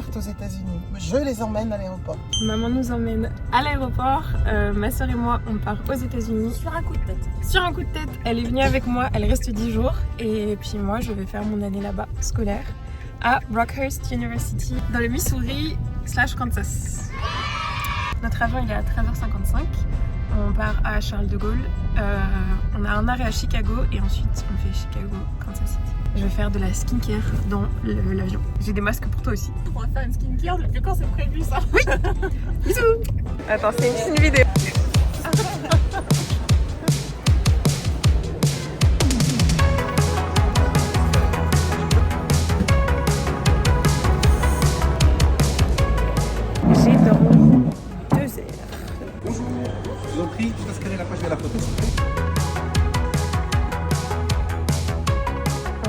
partent aux États-Unis. Je les emmène à l'aéroport. Maman nous emmène à l'aéroport. Ma soeur et moi, on part aux États-Unis. Sur un coup de tête. Sur un coup de tête, elle est venue avec moi. Elle reste 10 jours. Et puis moi, je vais faire mon année là-bas, scolaire, à Rockhurst University, dans le Missouri / Kansas. Notre avion, il est à 13h55. On part à Charles de Gaulle. On a un arrêt à Chicago et ensuite on fait Chicago, Kansas City. Je vais faire de la skincare dans l'avion. J'ai des masques pour toi aussi. On va faire une skincare depuis quand c'est prévu ça? Oui. Bisous. Attends, c'est une petite vidéo. J'ai dormi 2 heures. Bonjour, je vous en prie, je vais scanner la page de la photo.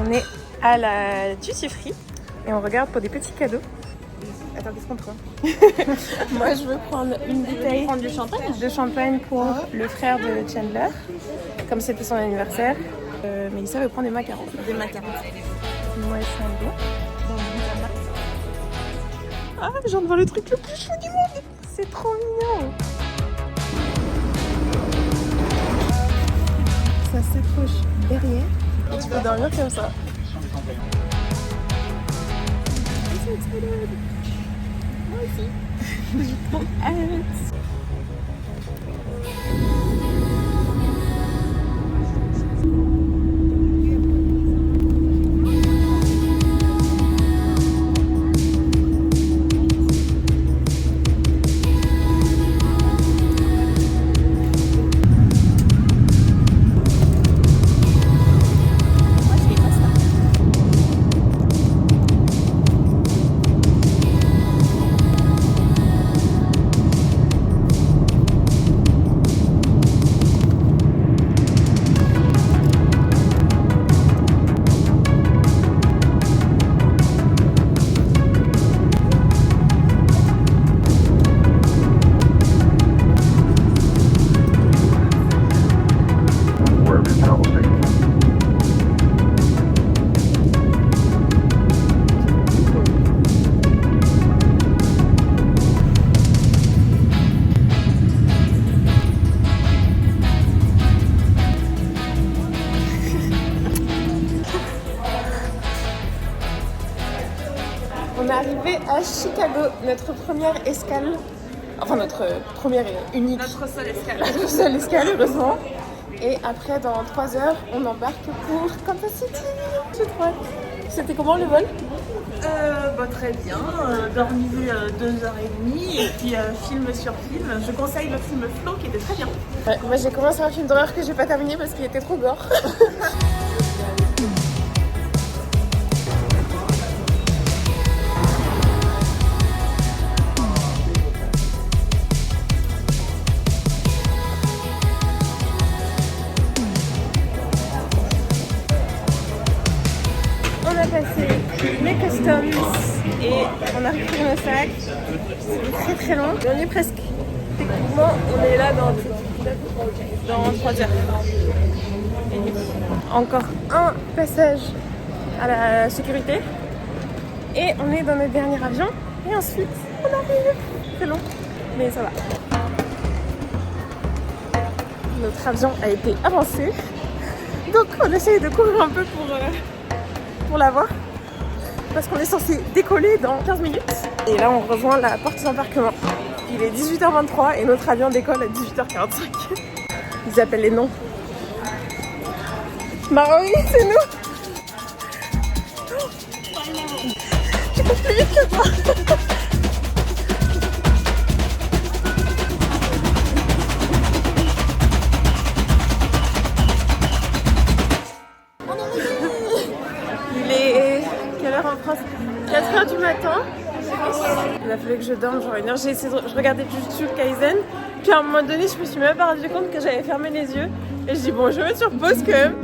On est à la duty free et on regarde pour des petits cadeaux. Attends, qu'est-ce qu'on prend? Moi, je veux prendre une bouteille de champagne pour le frère de Chandler, comme c'était son anniversaire. Mélissa veut prendre des macarons. Des macarons. Moi, c'est un bon. Ah, je viens de voir le truc le plus chou du monde. C'est trop mignon. Ça s'accroche derrière et tu peux dormir comme ça. Moi aussi. J'ai trop hâte. On est arrivé à Chicago, notre première escale, enfin notre première et unique. Notre seule escale. Notre seule escale, heureusement. Et après, dans 3 heures, on embarque pour Kansas City. J'ai trop hâte. C'était comment le vol? Très bien. Dormi 2h30 et puis film sur film. Je conseille le film Flow qui était très bien. Ouais, moi j'ai commencé un film d'horreur que j'ai pas terminé parce qu'il était trop gore. On a passé les customs et on a repris nos sacs. C'est très très long. On est presque. Techniquement, on est là dans 3 heures. Encore un passage à la sécurité. Et on est dans notre dernier avion. Et ensuite, on arrive. C'est long, mais ça va. Notre avion a été avancé. Donc on essaye de courir un peu pour la voir. Parce qu'on est censé décoller dans 15 minutes. Et là, on rejoint la porte d'embarquement. Il est 18h23 et notre avion décolle à 18h45. Ils appellent les noms. Bah oui, c'est nous. Tu cours plus vite que toi. Il est... Quelle heure en France? 4h du matin. Il a fallu que je dorme genre 1 heure. Je regardais Jujutsu Kaisen. Puis à un moment donné, je me suis même pas rendu compte que j'avais fermé les yeux. Et je dis bon, je vais mettre sur pause quand même.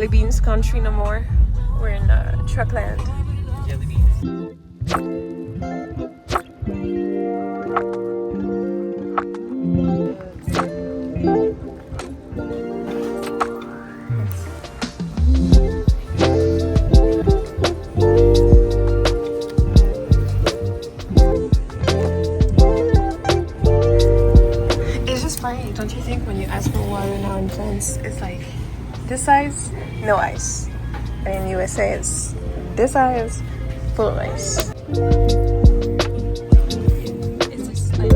jelly beans country no more. We're in Truckland. Jelly beans. It's just funny, don't you think, when you ask for water now in France, it's like this size, no ice. And in USA, it's this size, full of ice. It's just like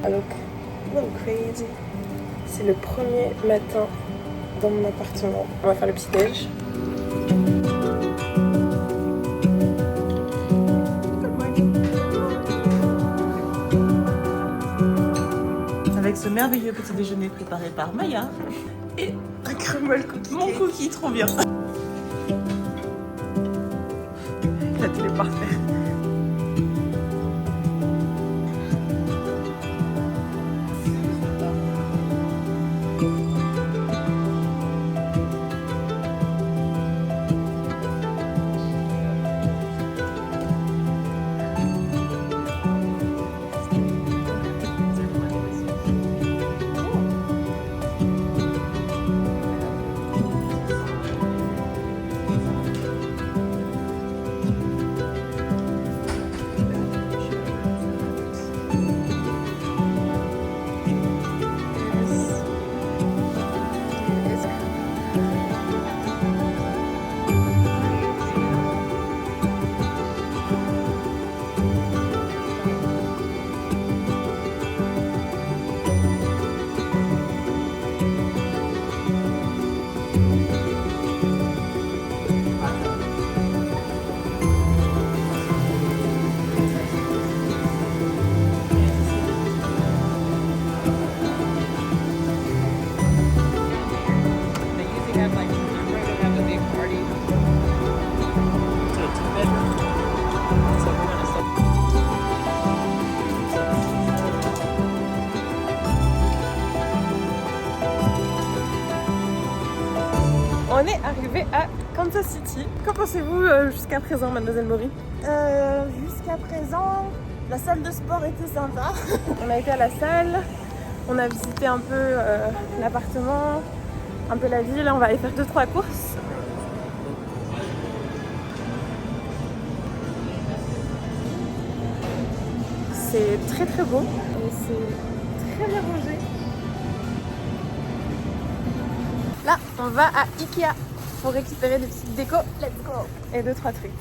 I look a little crazy. C'est le premier matin dans mon appartement. On va faire le petit déj. Avec ce merveilleux petit déjeuner préparé par Maya. Et un crumble cookie. Mon cookie, trop bien. La télé parfaite. On est arrivé à Kansas City. Qu'en pensez-vous jusqu'à présent, mademoiselle Maury? Jusqu'à présent, la salle de sport était sympa. On a été à la salle, on a visité un peu l'appartement, un peu la ville, on va aller faire 2-3 courses. C'est très très beau et c'est très bien rangé. Là, on va à Ikea pour récupérer des petites décos. Let's go! Et 2-3 trucs.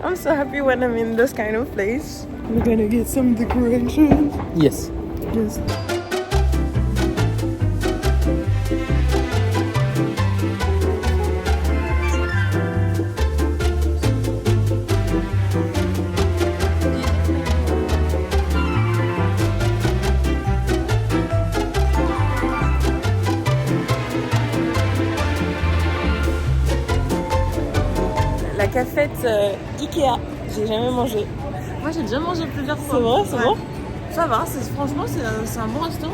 I'm so happy when I'm in this kind of place. We're gonna get some decorations. Yes. Yes. La cafette Ikea, j'ai jamais mangé. Moi j'ai déjà mangé plusieurs fois. C'est vrai, c'est bon? Ça va, franchement c'est un bon restaurant.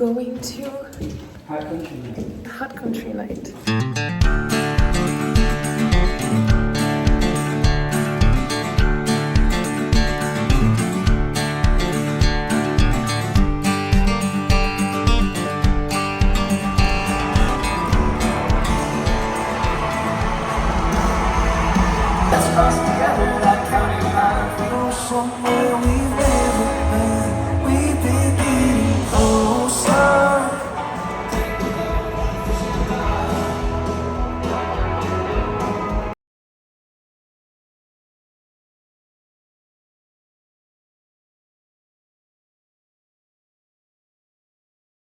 going to Hot country. Hot Country Night.